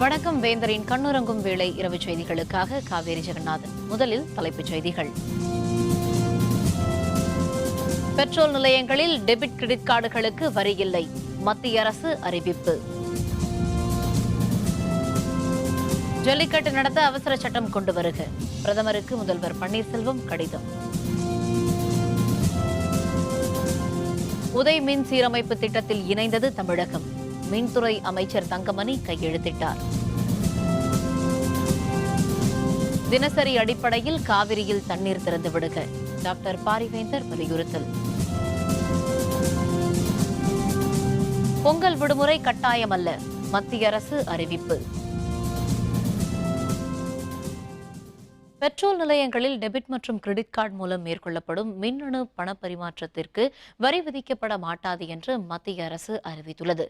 வணக்கம். வேந்தரின் கண்ணுறங்கும் வேளை இரவு செய்திகளுக்காக காவேரி ஜெகநாதன். முதலில் தலைப்புச் செய்திகள். பெட்ரோல் நிலையங்களில் டெபிட் கிரெடிட் கார்டுகளுக்கு வரி இல்லை, மத்திய அரசு அறிவிப்பு. ஜல்லிக்கட்டு நடத்த அவசர சட்டம் கொண்டு வருக, பிரதமருக்கு முதல்வர் பன்னீர்செல்வம் கடிதம். உதய் மின் சீரமைப்பு திட்டத்தில் இணைந்தது தமிழகம், மின்துறை அமைச்சர் தங்கமணி கையெழுத்திட்டார். தினசரி அடிப்படையில் காவிரியில் தண்ணீர் திறந்து விடுக, டாக்டர் பாரிவேந்தர் வலியுறுத்தல். பொங்கல் விடுமுறை கட்டாயமல்ல, மத்திய அரசு அறிவிப்பு. பெட்ரோல் நிலையங்களில் டெபிட் மற்றும் கிரெடிட் கார்டு மூலம் மேற்கொள்ளப்படும் மின்னணு பணப்பரிமாற்றத்திற்கு வரி விதிக்கப்பட மாட்டாது என்று மத்திய அரசு அறிவித்துள்ளது.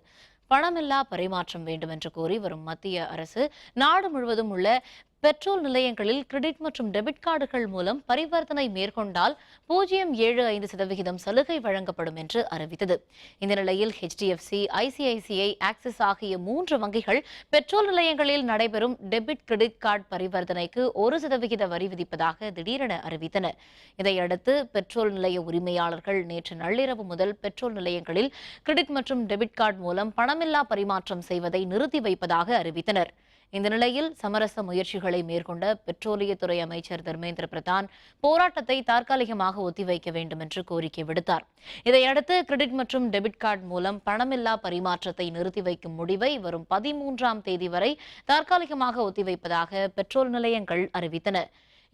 பணமில்லா பரிமாற்றம் வேண்டும் என்று கோரி வரும் மத்திய அரசு நாடு முழுவதும் உள்ள பெட்ரோல் நிலையங்களில் கிரெடிட் மற்றும் டெபிட் கார்டுகள் மூலம் பரிவர்த்தனை மேற்கொண்டால் 0.75% சலுகை வழங்கப்படும் என்று அறிவித்தது. இந்த நிலையில் HDFC, ICICI, ஆக்சிஸ் ஆகிய 3 வங்கிகள் பெட்ரோல் நிலையங்களில் நடைபெறும் டெபிட் கிரெடிட் கார்டு பரிவர்த்தனைக்கு 1% வரி விதிப்பதாக திடீரென அறிவித்தன. இதையடுத்து பெட்ரோல் நிலைய உரிமையாளர்கள் நேற்று நள்ளிரவு முதல் பெட்ரோல் நிலையங்களில் கிரெடிட் மற்றும் டெபிட் கார்டு மூலம் பணமில்லா பரிமாற்றம் செய்வதை நிறுத்தி வைப்பதாக அறிவித்தனர். இந்த நிலையில் சமரச முயற்சிகளை மேற்கொண்ட பெட்ரோலியத்துறை அமைச்சர் தர்மேந்திர பிரதான் போராட்டத்தை தற்காலிகமாக ஒத்திவைக்க வேண்டும் என்று கோரிக்கை விடுத்தார். இதையடுத்து கிரெடிட் மற்றும் டெபிட் கார்டு மூலம் பணமில்லா பரிமாற்றத்தை நிறுத்தி வைக்கும் முடிவை வரும் 13ஆம் தேதி வரை தற்காலிகமாக ஒத்திவைப்பதாக பெட்ரோல் நிலையங்கள் அறிவித்தன.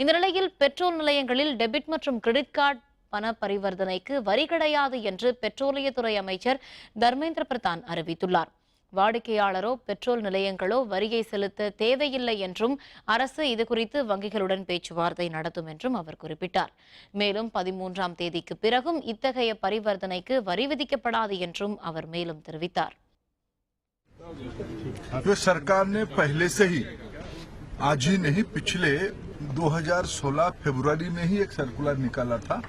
இந்த நிலையில் பெட்ரோல் நிலையங்களில் டெபிட் மற்றும் கிரெடிட் கார்டு பண பரிவர்த்தனைக்கு வரி கிடையாது என்று பெட்ரோலியத்துறை அமைச்சர் தர்மேந்திர பிரதான் அறிவித்துள்ளார். வாடிக்கையாளரோ பெட்ரோல் நிலையங்களோ வரியை செலுத்த தேவையில்லை என்றும் அரசு இதுகுறித்து வங்கிகளுடன் பேச்சுவார்த்தை நடத்தும் என்றும் அவர் குறிப்பிட்டார். மேலும் 13ஆம் தேதிக்கு பிறகும் இத்தகைய பரிவர்த்தனைக்கு வரி விதிக்கப்படாது என்றும் அவர் மேலும் தெரிவித்தார். सरकार ने पहले से ही, आज ही नहीं, पिछले 2016 फरवरी में ही एक सर्कुलर निकाला था।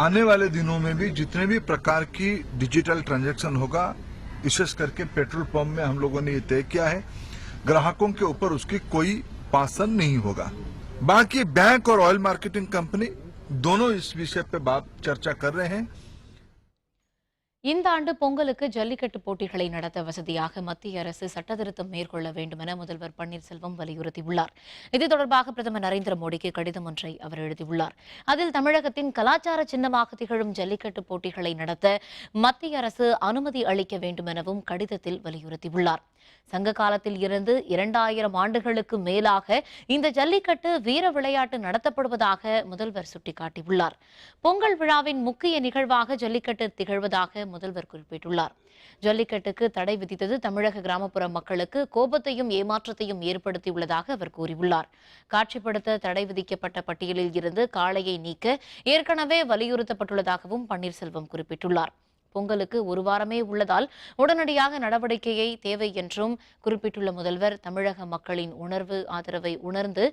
आने वाले दिनों में भी जितने भी प्रकार की डिजिटल ट्रांजैक्शन होगा, विशेष करके पेट्रोल पंप में हम लोगों ने ये तय किया है, ग्राहकों के ऊपर उसकी कोई पासन नहीं होगा। बाकी बैंक और ऑयल मार्केटिंग कंपनी दोनों इस विषय पे बात चर्चा कर रहे हैं। இந்த ஆண்டு பொங்கலுக்கு ஜல்லிக்கட்டு போட்டிகளை நடத்த வசதியாக மத்திய அரசு சட்டத்திருத்தம் மேற்கொள்ள வேண்டும் என முதல்வர் பன்னீர்செல்வம் வலியுறுத்தியுள்ளார். இது தொடர்பாக பிரதமர் நரேந்திர மோடிக்கு கடிதம் ஒன்றை அவர் எழுதியுள்ளார். அதில் தமிழகத்தின் கலாச்சார சின்னமாக திகழும் ஜல்லிக்கட்டு போட்டிகளை நடத்த மத்திய அரசு அனுமதி அளிக்க வேண்டும் எனவும் கடிதத்தில் வலியுறுத்தியுள்ளார். சங்க காலத்தில் இருந்து 2000 ஆண்டுகளுக்கு மேலாக இந்த ஜல்லிக்கட்டு வீர விளையாட்டு நடத்தப்படுவதாக முதல்வர் சுட்டிக்காட்டியுள்ளார். பொங்கல் விழாவின் முக்கிய நிகழ்வாக ஜல்லிக்கட்டு திகழ்வதாக முதல்வர் குறிப்பிட்டுள்ளார். ஜல்லிக்கட்டுக்கு தடை விதித்தது தமிழக கிராமப்புற மக்களுக்கு கோபத்தையும் ஏமாற்றத்தையும் ஏற்படுத்தியுள்ளதாக அவர் கூறியுள்ளார். காட்சிப்படுத்த தடை விதிக்கப்பட்ட பட்டியலில் இருந்து காளையை நீக்க ஏற்கனவே வலியுறுத்தப்பட்டுள்ளதாகவும் பன்னீர்செல்வம் குறிப்பிட்டுள்ளார். பொங்கலுக்கு ஒரு வாரமே உள்ளதால் உடனடியாக நடவடிக்கையை தேவை என்றும் குறிப்பிட்டுள்ள முதல்வர் தமிழக மக்களின் உணர்வு ஆதரவை உணர்ந்து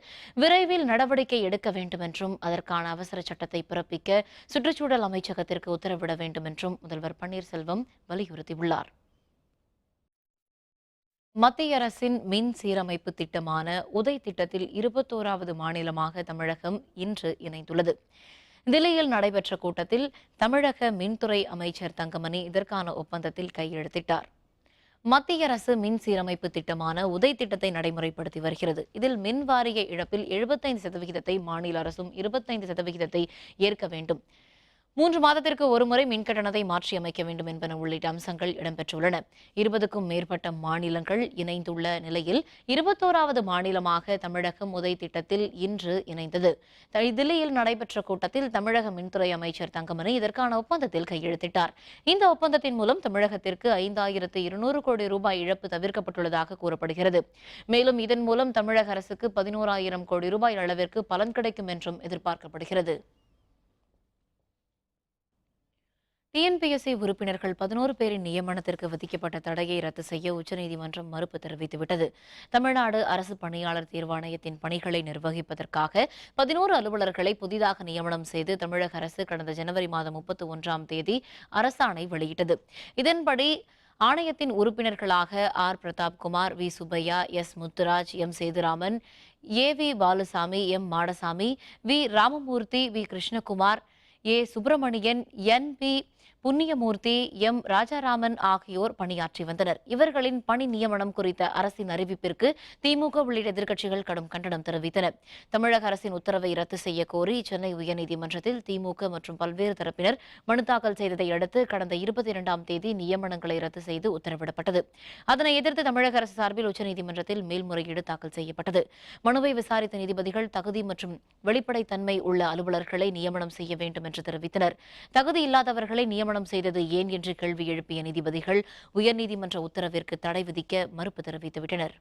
விரைவில் நடவடிக்கை எடுக்க வேண்டும் என்றும் அதற்கான அவசர சட்டத்தை பிறப்பிக்க சுற்றுச்சூழல் அமைச்சகத்திற்கு உத்தரவிட வேண்டும் என்றும் முதல்வர் பன்னீர்செல்வம் வலியுறுத்தியுள்ளார். மத்திய அரசின் மின் சீரமைப்பு திட்டமான உதய் திட்டத்தில் 21வது மாநிலமாக தமிழகம் இன்று இணைந்துள்ளது. தில்லியில் நடைபெற்ற கூட்டத்தில் தமிழக மின்துறை அமைச்சர் தங்கமணி இதற்கான ஒப்பந்தத்தில் கையெழுத்திட்டார். மத்திய அரசு மின் சீரமைப்பு திட்டமான உதய் திட்டத்தை நடைமுறைப்படுத்தி வருகிறது. இதில் மின் வாரிய இழப்பில் 75% மாநில அரசும் 25% ஏற்க வேண்டும். 3 மாதத்திற்கு ஒருமுறை மின் கட்டணத்தை மாற்றியமைக்க வேண்டும் என்பன உள்ளிட்ட அம்சங்கள் இடம்பெற்றுள்ளன. 20க்கும் மேற்பட்ட மாநிலங்கள் இணைந்துள்ள நிலையில் 21வது மாநிலமாக தமிழகம் உதய் திட்டத்தில் இன்று இணைந்தது. தில்லியில் நடைபெற்ற கூட்டத்தில் தமிழக மின்துறை அமைச்சர் தங்கமணி இதற்கான ஒப்பந்தத்தில் கையெழுத்திட்டார். இந்த ஒப்பந்தத்தின் மூலம் தமிழகத்திற்கு 5200 கோடி ரூபாய் இழப்பு தவிர்க்கப்பட்டுள்ளதாக கூறப்படுகிறது. மேலும் இதன் மூலம் தமிழக அரசுக்கு 11000 கோடி ரூபாய் அளவிற்கு பலன் கிடைக்கும் என்றும் எதிர்பார்க்கப்படுகிறது. டிஎன்பிஎஸ்சி உறுப்பினர்கள் 11 பேரின் நியமனத்திற்கு விதிக்கப்பட்ட தடையை ரத்து செய்ய உச்சநீதிமன்றம் மறுப்பு தெரிவித்துவிட்டது. தமிழ்நாடு அரசு பணியாளர் தேர்வாணையத்தின் பணிகளை நிர்வகிப்பதற்காக 11 அலுவலர்களை புதிதாக நியமனம் செய்து தமிழக அரசு கடந்த ஜனவரி மாதம் 31ஆம் தேதி அரசாணை வெளியிட்டது. இதன்படி ஆணையத்தின் உறுப்பினர்களாக R Pratapkumar, V Subbaiah, S Muthuraj, M Sethuraman, A V Balusamy, M Madasamy, V Ramamoorthy, V Krishnakumar, A Subramanian, N P Punniyamoorthy, M Rajaraman ஆகியோர் பணியாற்றி வந்தனர். இவர்களின் பணி நியமனம் குறித்த அரசின் அறிவிப்பிற்கு திமுக உள்ளிட்ட எதிர்க்கட்சிகள் கடும் கண்டனம் தெரிவித்தன. தமிழக அரசின் உத்தரவை ரத்து செய்ய கோரி சென்னை உயர்நீதிமன்றத்தில் திமுக மற்றும் பல்வேறு தரப்பினர் மனு தாக்கல் செய்ததை அடுத்து கடந்த 22ஆம் தேதி நியமனங்களை ரத்து செய்து உத்தரவிடப்பட்டது. அதனை எதிர்த்து தமிழக அரசு சார்பில் உச்சநீதிமன்றத்தில் மேல்முறையீடு தாக்கல் செய்யப்பட்டது. மனுவை விசாரித்த நீதிபதிகள் தகுதி மற்றும் வெளிப்படைத்தன்மை உள்ள அலுவலர்களை நியமனம் செய்ய வேண்டும் என்று தெரிவித்தனர். தகுதி இல்லாதவர்களை நியமனம் செய்தது ஏன் என்று கேள்வி எழுப்பிய நீதிபதிகள் உயர்நீதிமன்ற உத்தரவிற்கு தடை விதிக்க மறுப்பு தெரிவித்துவிட்டனர்.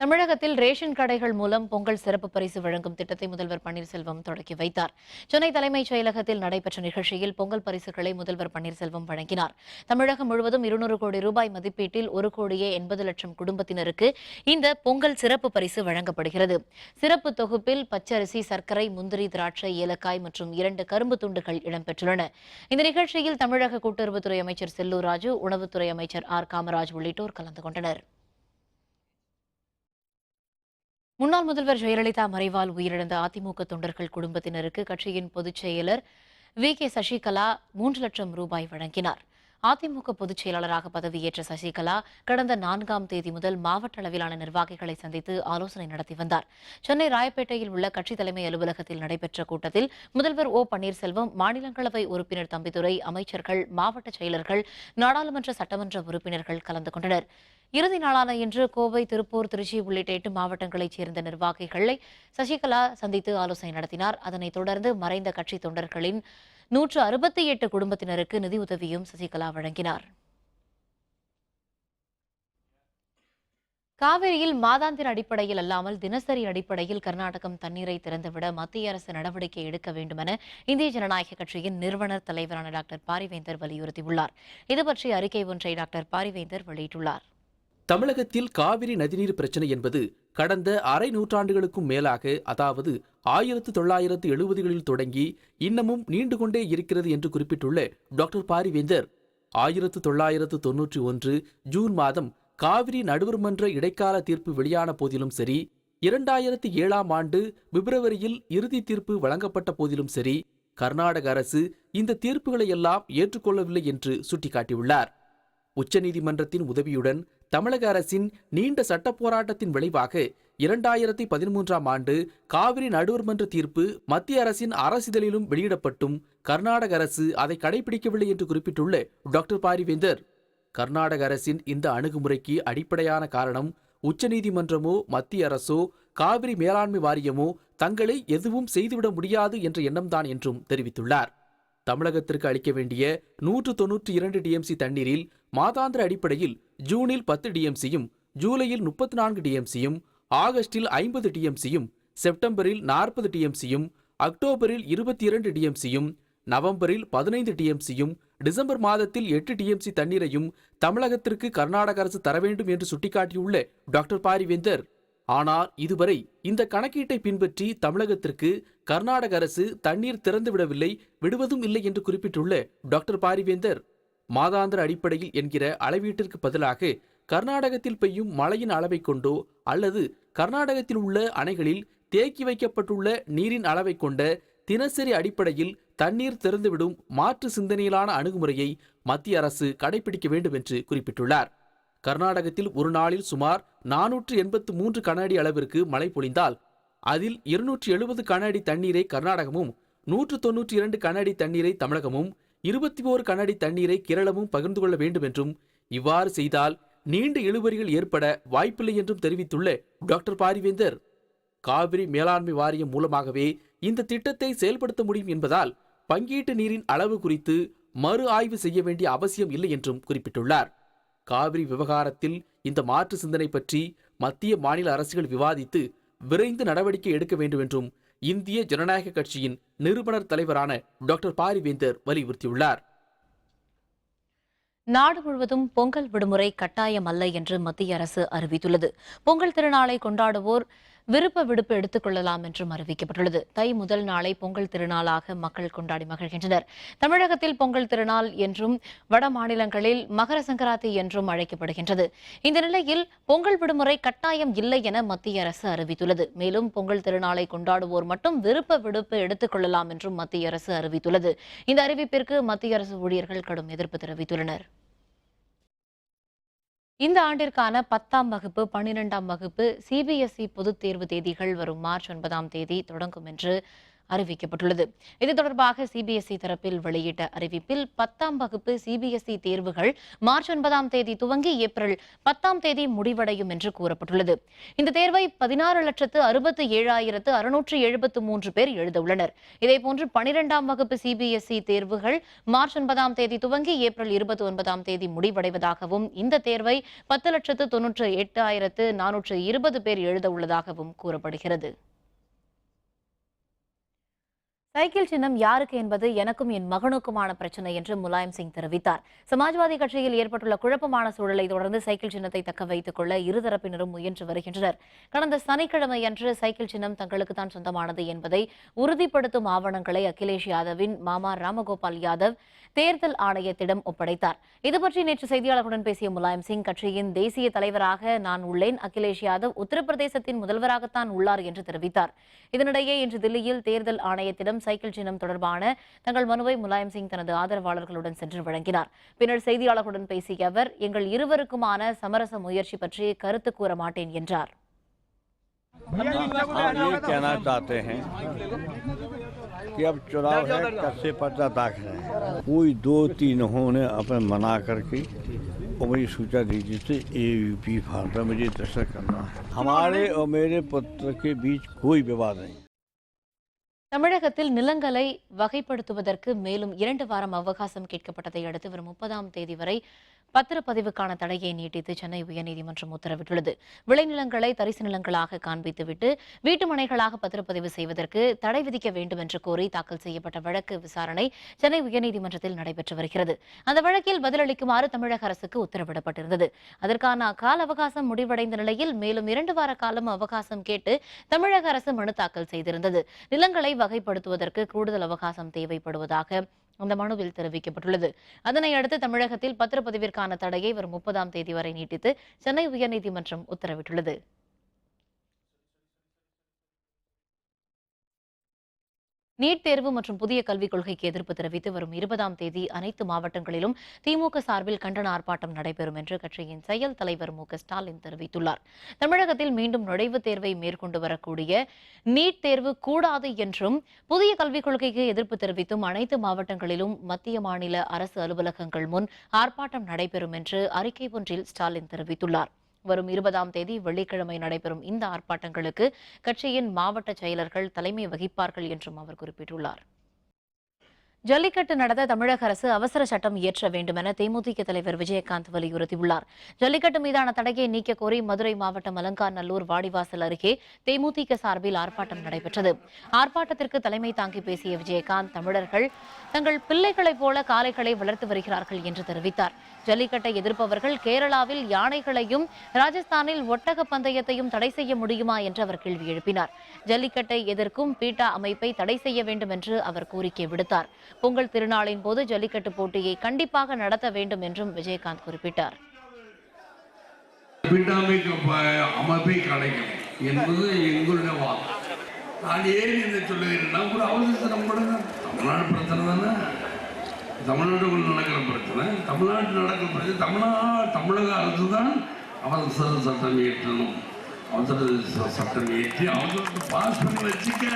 தமிழகத்தில் ரேஷன் கடைகள் மூலம் பொங்கல் சிறப்பு பரிசு வழங்கும் திட்டத்தை முதல்வர் பன்னீர்செல்வம் தொடக்கி வைத்தார். சென்னை தலைமைச் செயலகத்தில் நடைபெற்ற நிகழ்ச்சியில் பொங்கல் பரிசுகளை முதல்வர் பன்னீர்செல்வம் வழங்கினார். தமிழகம் முழுவதும் 200 கோடி ரூபாய் மதிப்பீட்டில் 1,80,00,000 குடும்பத்தினருக்கு இந்த பொங்கல் சிறப்பு பரிசு வழங்கப்படுகிறது. சிறப்பு தொகுப்பில் பச்சரிசி, சர்க்கரை, முந்திரி, திராட்சை, ஏலக்காய் மற்றும் 2 கரும்பு துண்டுகள் இடம்பெற்றுள்ளன. இந்த நிகழ்ச்சியில் தமிழக கூட்டுறவுத்துறை அமைச்சர் செல்லூர் ராஜு, உணவுத்துறை அமைச்சர் ஆர் காமராஜ் உள்ளிட்டோர் கலந்து கொண்டனர். முன்னாள் முதல்வர் ஜெயலலிதா மறைவால் உயிரிழந்த அதிமுக தொண்டர்கள் குடும்பத்தினருக்கு கட்சியின் பொதுச் செயலர் வி.கே. சசிகலா 3 லட்சம் ரூபாய் வழங்கினார். அதிமுக பொதுச் செயலாளராக பதவியேற்ற சசிகலா கடந்த 4ஆம் தேதி முதல் மாவட்ட அளவிலான நிர்வாகிகளை சந்தித்து ஆலோசனை நடத்தி வந்தார். சென்னை ராயப்பேட்டையில் உள்ள கட்சி தலைமை அலுவலகத்தில் நடைபெற்ற கூட்டத்தில் முதல்வர் ஓ பன்னீர்செல்வம், மாநிலங்களவை உறுப்பினர் தம்பிதுரை, அமைச்சர்கள், மாவட்ட செயலர்கள், நாடாளுமன்ற சட்டமன்ற உறுப்பினர்கள் கலந்து கொண்டனர். இறுதி நாளான இன்று கோவை, திருப்பூர், திருச்சி உள்ளிட்ட 8 மாவட்டங்களைச் சேர்ந்த நிர்வாகிகளை சசிகலா சந்தித்து ஆலோசனை நடத்தினார். அதனைத் தொடர்ந்து மறைந்த கட்சி தொண்டர்களின் 168 குடும்பத்தினருக்கு நிதியுதவியும் சசிகலா வழங்கினார். காவிரியில் மாதாந்திர அடிப்படையில் அல்லாமல் தினசரி அடிப்படையில் கர்நாடகம் தண்ணீரை திறந்துவிட மத்திய அரசு நடவடிக்கை எடுக்க வேண்டுமென இந்திய ஜனநாயக கட்சியின் நிறுவனர் தலைவரான டாக்டர் பாரிவேந்தர் வலியுறுத்தியுள்ளார். இதுபற்றி அறிக்கை ஒன்றை டாக்டர் பாரிவேந்தர் வெளியிட்டுள்ளார். தமிழகத்தில் காவிரி நதிநீர் பிரச்சனை என்பது கடந்த அரை நூற்றாண்டுகளுக்கும் மேலாக, அதாவது 1970களில் தொடங்கி இன்னமும் நீண்டு கொண்டே இருக்கிறது என்று குறிப்பிட்டுள்ள டாக்டர் பாரிவேந்தர், 1991 ஜூன் மாதம் காவிரி நடுவர்மன்ற இடைக்கால தீர்ப்பு வெளியான போதிலும் சரி, 2007ஆம் ஆண்டு பிப்ரவரியில் இறுதி தீர்ப்பு வழங்கப்பட்ட போதிலும் சரி, கர்நாடக அரசு இந்த தீர்ப்புகளை எல்லாம் ஏற்றுக்கொள்ளவில்லை என்று சுட்டிக்காட்டியுள்ளார். உச்சநீதிமன்றத்தின் உதவியுடன் தமிழக அரசின் நீண்ட சட்ட போராட்டத்தின் விளைவாக 2013ஆம் ஆண்டு காவிரி நடுவர்மன்ற தீர்ப்பு மத்திய அரசின் அரசிதழிலும் வெளியிடப்பட்டும் கர்நாடக அரசு அதை கடைபிடிக்கவில்லை என்று குறிப்பிட்டுள்ள டாக்டர் பாரிவேந்தர், கர்நாடக அரசின் இந்த அணுகுமுறைக்கு அடிப்படையான காரணம் உச்சநீதிமன்றமோ மத்திய அரசோ காவிரி மேலாண்மை வாரியமோ தங்களை எதுவும் செய்துவிட முடியாது என்ற எண்ணம்தான் என்றும் தெரிவித்துள்ளார். தமிழகத்திற்கு அளிக்க வேண்டிய 192 டிஎம்சி தண்ணீரில் மாதாந்திர அடிப்படையில் ஜூனில் 10 டிஎம்சியும், ஜூலையில் 34 டிஎம்சியும், ஆகஸ்டில் 50 டிஎம்சியும், செப்டம்பரில் 40 டிஎம்சியும், அக்டோபரில் 22 டிஎம்சியும், நவம்பரில் 15 டிஎம்சியும், டிசம்பர் மாதத்தில் 8 டிஎம்சி தண்ணீரையும் தமிழகத்திற்கு கர்நாடக அரசு தர வேண்டும் என்று சுட்டிக்காட்டியுள்ள டாக்டர் பாரிவேந்தர், ஆனால் இதுவரை இந்த கணக்கீட்டை பின்பற்றி தமிழகத்திற்கு கர்நாடக அரசு தண்ணீர் திறந்துவிடவில்லை, விடுவதும் இல்லை என்று குறிப்பிட்டுள்ள டாக்டர் பாரிவேந்தர், மாதாந்திர அடிப்படையில் என்கிற அளவீட்டிற்கு பதிலாக கர்நாடகத்தில் பெய்யும் மழையின் அளவை கொண்டோ அல்லது கர்நாடகத்தில் உள்ள அணைகளில் தேக்கி வைக்கப்பட்டுள்ள நீரின் அளவை கொண்ட தினசரி அடிப்படையில் தண்ணீர் திறந்துவிடும் மாற்று சிந்தனையிலான அணுகுமுறையை மத்திய அரசு கடைபிடிக்க வேண்டும் என்று குறிப்பிட்டுள்ளார். கர்நாடகத்தில் ஒரு நாளில் சுமார் 483 கன அடி அளவிற்கு மழை பொழிந்தால் அதில் 270 கன அடி தண்ணீரை கர்நாடகமும், 192 கன அடி தண்ணீரை தமிழகமும், 21 கன அடி தண்ணீரை கேரளமும் பகிர்ந்து கொள்ள வேண்டும் என்றும், இவ்வாறு செய்தால் நீண்ட இழுபறிகள் ஏற்பட வாய்ப்பில்லை என்றும் தெரிவித்துள்ள டாக்டர் பாரிவேந்தர், காவிரி மேலாண்மை வாரியம் மூலமாகவே இந்த திட்டத்தை செயல்படுத்த முடியும் என்பதால் பங்கீட்டு நீரின் அளவு குறித்து மறு ஆய்வு செய்ய வேண்டிய அவசியம் இல்லை என்றும் குறிப்பிட்டுள்ளார். காவிரி விவகாரத்தில் இந்த மாற்று சிந்தனை பற்றி மத்திய மாநில அரசுகள் விவாதித்து விரைந்து நடவடிக்கை எடுக்க வேண்டும் என்றும் இந்திய ஜனநாயக கட்சியின் நிறுவனர் தலைவரான டாக்டர் பாரிவேந்தர் வலியுறுத்தியுள்ளார். நாடு முழுவதும் பொங்கல் விடுமுறை கட்டாயம் அல்ல என்று மத்திய அரசு அறிவித்துள்ளது. பொங்கல் திருநாளை கொண்டாடுவோர் விருப்ப விடுப்பு எடுத்துக் கொள்ளலாம் என்றும் அறிவிக்கப்பட்டுள்ளது. தை முதல் நாளை பொங்கல் திருநாளாக மக்கள் கொண்டாடி மகிழ்கின்றனர். தமிழகத்தில் பொங்கல் திருநாள் என்றும் வட மாநிலங்களில் மகர சங்கராந்தி என்றும் அழைக்கப்படுகின்றது. இந்த நிலையில் பொங்கல் விடுமுறை கட்டாயம் இல்லை என மத்திய அரசு அறிவித்துள்ளது. மேலும் பொங்கல் திருநாளை கொண்டாடுவோர் மட்டும் விருப்ப விடுப்பு எடுத்துக் கொள்ளலாம் என்றும் மத்திய அரசு அறிவித்துள்ளது. இந்த அறிவிப்பிற்கு மத்திய அரசு ஊழியர்கள் கடும் எதிர்ப்பு தெரிவித்துள்ளனர். இந்த ஆண்டிற்கான 10ஆம் வகுப்பு 12ஆம் வகுப்பு சிபிஎஸ்இ பொதுத் தேர்வு தேதிகள் வரும் மார்ச் 9ஆம் தேதி தொடங்கும் என்று அறிவிக்கப்பட்டுள்ளது. இது தொடர்பாக சிபிஎஸ்இ தரப்பில் வெளியிட்ட அறிவிப்பில் 10ஆம் வகுப்பு சிபிஎஸ்இ தேர்வுகள் மார்ச் 9ஆம் தேதி துவங்கி ஏப்ரல் 10ஆம் தேதி முடிவடையும் என்று கூறப்பட்டுள்ளது. இந்த தேர்வை 16,67,673 பேர் எழுதவுள்ளனர். இதேபோன்று 12ஆம் வகுப்பு சிபிஎஸ்இ தேர்வுகள் மார்ச் 9ஆம் தேதி துவங்கி ஏப்ரல் 29ஆம் தேதி முடிவடைவதாகவும் இந்த தேர்வை 10,98,420 பேர் எழுதவுள்ளதாகவும் கூறப்படுகிறது. சைக்கிள் சின்னம் யாருக்கு என்பது எனக்கும் என் மகனுக்குமான பிரச்சனை என்று முலாயம் சிங் தெரிவித்தார். சமாஜ்வாதி கட்சியில் ஏற்பட்டுள்ள குழப்பமான சூழலை தொடர்ந்து சைக்கிள் சின்னத்தை தக்க வைத்துக் கொள்ள இருதரப்பினரும் முயன்று வருகின்றனர். கடந்த சனிக்கிழமையன்று சைக்கிள் சின்னம் தங்களுக்குத்தான் சொந்தமானது என்பதை உறுதிப்படுத்தும் ஆவணங்களை அகிலேஷ் யாதவின் மாமா ராமகோபால் யாதவ் தேர்தல் ஆணையத்திடம் ஒப்படைத்தார். இதுபற்றி நேற்று செய்தியாளர்களுடன் பேசிய முலாயம் சிங், கட்சியின் தேசிய தலைவராக நான் உள்ளேன், அகிலேஷ் யாதவ் உத்தரப்பிரதேசத்தின் முதல்வராகத்தான் உள்ளார் என்று தெரிவித்தார். இதனிடையே இன்று தில்லியில் தேர்தல் ஆணையத்திடம் சைக்கிள் சின்னம் தொடர்பான தங்கள் மனுவை முலாயம் சிங் தனது ஆதரவாளர்களுடன் சென்று வழங்கினார். பின்னர் செய்தியாளர்களுடன் பேசிய அவர், எங்கள் இருவருக்குமான சமரச முயற்சி பற்றி கருத்து கூற மாட்டேன் என்றார். कि अब चुनाव है, कैसे पर्चा दाखिल है, कोई 2-3 ने अपने मना करके और मुझे सूचना दी जिससे AUP फार्म पर मुझे दर्शन करना है। हमारे और मेरे पुत्र के बीच कोई विवाद नहीं। தமிழகத்தில் நிலங்களை வகைப்படுத்துவதற்கு மேலும் 2 வாரம் அவகாசம் கேட்கப்பட்டதை அடுத்து வரும் 30ஆம் தேதி வரை பத்திரப்பதிவுக்கான தடையை நீட்டித்து சென்னை உயர்நீதிமன்றம் உத்தரவிட்டுள்ளது. விளைநிலங்களை தரிசு நிலங்களாக காண்பித்துவிட்டு வீட்டுமனைகளாக பத்திரப்பதிவு செய்வதற்கு தடை விதிக்க வேண்டும் என்று கோரி தாக்கல் செய்யப்பட்ட வழக்கு விசாரணை சென்னை உயர்நீதிமன்றத்தில் நடைபெற்று வருகிறது. அந்த வழக்கில் பதிலளிக்குமாறு தமிழக அரசுக்கு உத்தரவிடப்பட்டிருந்தது. அதற்கான கால அவகாசம் முடிவடைந்த நிலையில் மேலும் 2 வார காலம் அவகாசம் கேட்டு தமிழக அரசு மனு தாக்கல் செய்திருந்தது. நிலங்களை வகைப்படுத்துவதற்கு கூடுதல் அவகாசம் தேவைப்படுவதாக அந்த மனுவில் தெரிவிக்கப்பட்டுள்ளது. அதனை அடுத்து தமிழகத்தில் பத்திரப்பதிவிற்கான தடையை வரும் 30ஆம் தேதி வரை நீட்டித்து சென்னை உயர்நீதிமன்றம் உத்தரவிட்டுள்ளது. நீட் தேர்வு மற்றும் புதிய கல்விக் கொள்கைக்கு எதிர்ப்பு தெரிவித்து வரும் 20ஆம் தேதி அனைத்து மாவட்டங்களிலும் திமுக சார்பில் கண்டன ஆர்ப்பாட்டம் நடைபெறும் என்று கட்சியின் செயல் தலைவர் மு க ஸ்டாலின் தெரிவித்துள்ளார். தமிழகத்தில் மீண்டும் நுழைவுத் தேர்வை மேற்கொண்டு வரக்கூடிய நீட் தேர்வு கூடாது என்றும் புதிய கல்விக் கொள்கைக்கு எதிர்ப்பு தெரிவித்தும் அனைத்து மாவட்டங்களிலும் மத்திய மாநில அரசு அலுவலகங்கள் முன் ஆர்ப்பாட்டம் நடைபெறும் என்று அறிக்கை ஒன்றில் ஸ்டாலின் தெரிவித்துள்ளார். வரும் 20ஆம் தேதி வெள்ளிக்கிழமை நடைபெறும் இந்த ஆர்ப்பாட்டங்களுக்கு கட்சியின் மாவட்ட செயலர்கள் தலைமை வகிப்பார்கள் என்றும் அவர் குறிப்பிட்டுள்ளார். ஜல்லிக்கட்டு நடத்த தமிழக அரசு அவசர சட்டம் இயற்ற வேண்டும் என தேமுதிக தலைவர் விஜயகாந்த் வலியுறுத்தியுள்ளார். ஜல்லிக்கட்டு மீதான தடையை நீக்க கோரி மதுரை மாவட்டம் அலங்காநல்லூர் வாடிவாசல் அருகே தேமுதிக சார்பில் ஆர்ப்பாட்டம் நடைபெற்றது. ஆர்ப்பாட்டத்திற்கு தலைமை தாங்கி பேசிய விஜயகாந்த், தமிழர்கள் தங்கள் பிள்ளைகளைப் போல காளைகளை வளர்த்து வருகிறார்கள் என்று தெரிவித்தார். ஜல்லிக்கட்டை எதிர்ப்பவர்கள் கேரளாவில் யானைகளையும் ராஜஸ்தானில் ஒட்டக பந்தயத்தையும் தடை செய்ய முடியுமா என்று அவர் கேள்வி எழுப்பினார். ஜல்லிக்கட்டை எதிர்க்கும் பீட்டா அமைப்பை தடை செய்ய வேண்டும் என்று அவர் கோரிக்கை விடுத்தார். பொங்கல் திருநாளின் போது ஜல்லிக்கட்டு போட்டியை கண்டிப்பாக நடத்த வேண்டும் என்றும் விஜயகாந்த் குறிப்பிட்டார். அமைப்பை கலைக்கும் என்பது எங்களுடைய வாதம். நான் ஏன் இதை சொல்லுகிறேன்னா, ஒரு அவசரம் கூட தமிழ்நாடு பிரச்சனை தானே, தமிழ்நாட்டுக்குள்ள நடக்கிற பிரச்சனை, தமிழ்நாட்டில் நடக்கிற பிரச்சனை, தமிழக அரசு தான் அவசர சட்டம் இயற்றணும். அவசர சட்டம் இயற்றி அவசரத்தை பாஸ் பண்ணி வச்சுக்க.